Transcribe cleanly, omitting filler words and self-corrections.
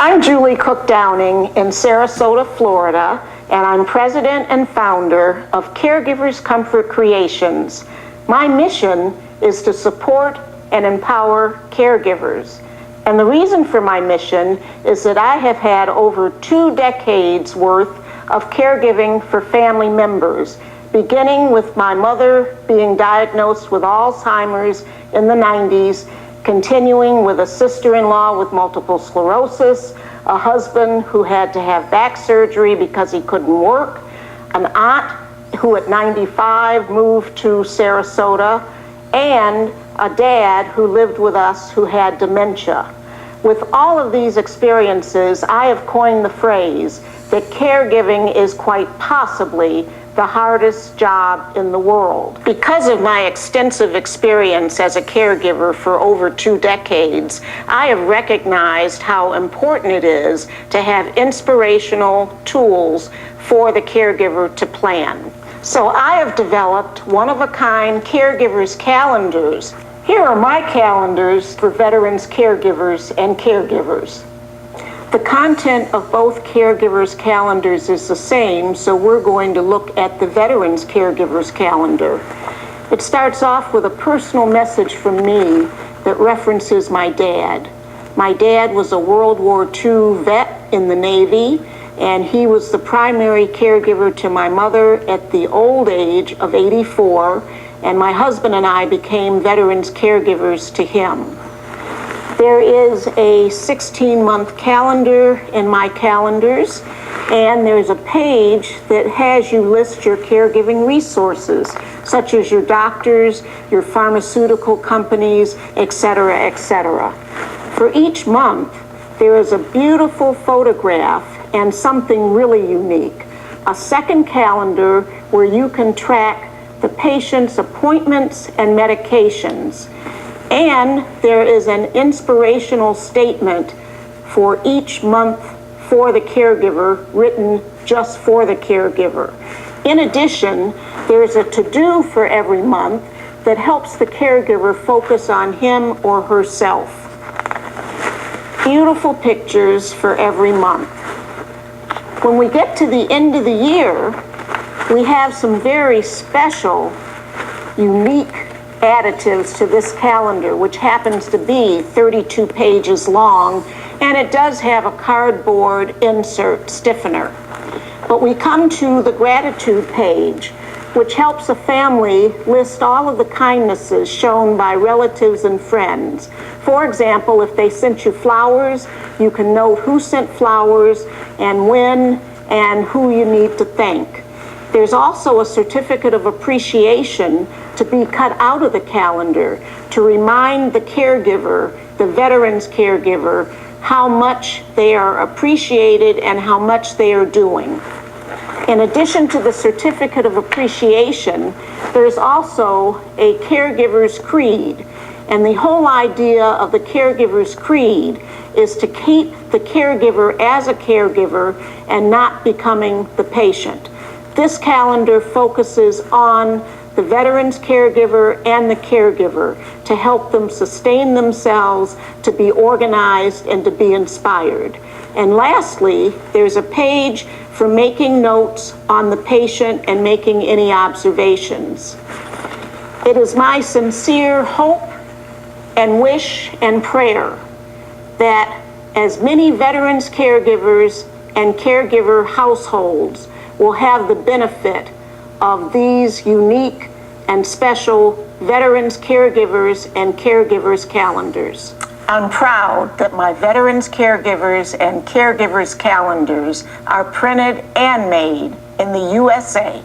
I'm Julie Cook Downing in Sarasota, Florida, and I'm president and founder of Caregivers Comfort Creations. My mission is to support and empower caregivers. And the reason for my mission is that I have had over 2 decades worth of caregiving for family members, beginning with my mother being diagnosed with Alzheimer's in the 90s, continuing with a sister-in-law with multiple sclerosis, a husband who had to have back surgery because he couldn't work, an aunt who at 95 moved to Sarasota, and a dad who lived with us who had dementia. With all of these experiences, I have coined the phrase that caregiving is quite possibly the hardest job in the world. Because of my extensive experience as a caregiver for over 2 decades, I have recognized how important it is to have inspirational tools for the caregiver to plan. So I have developed one-of-a-kind caregivers calendars. Here are my calendars for veterans, caregivers, and caregivers. The content of both caregivers' calendars is the same, so we're going to look at the veterans' caregivers calendar. It starts off with a personal message from me that references my dad. My dad was a World War II vet in the Navy, and he was the primary caregiver to my mother at the old age of 84, and my husband and I became veterans caregivers to him. There is a 16-month calendar in my calendars, and there's a page that has you list your caregiving resources, such as your doctors, your pharmaceutical companies, etc., etc. For each month, there is a beautiful photograph and something really unique, a second calendar where you can track the patient's appointments and medications. And there is an inspirational statement for each month for the caregiver, written just for the caregiver. In addition, there's a to-do for every month that helps the caregiver focus on him or herself. Beautiful pictures for every month. When we get to the end of the year, we have some very special, unique additives to this calendar, which happens to be 32 pages long, and it does have a cardboard insert stiffener. But we come to the gratitude page, which helps a family list all of the kindnesses shown by relatives and friends. For example, if they sent you flowers, you can note who sent flowers and when and who you need to thank. There's also a certificate of appreciation to be cut out of the calendar to remind the caregiver, the veteran's caregiver, how much they are appreciated and how much they are doing. In addition to the certificate of appreciation, there's also a caregiver's creed. And the whole idea of the caregiver's creed is to keep the caregiver as a caregiver and not becoming the patient. This calendar focuses on the veteran's caregiver and the caregiver to help them sustain themselves, to be organized, and to be inspired. And lastly, there's a page for making notes on the patient and making any observations. It is my sincere hope and wish and prayer that as many veterans caregivers and caregiver households will have the benefit of these unique and special veterans caregivers and caregivers calendars. I'm proud that my veterans caregivers and caregivers calendars are printed and made in the USA.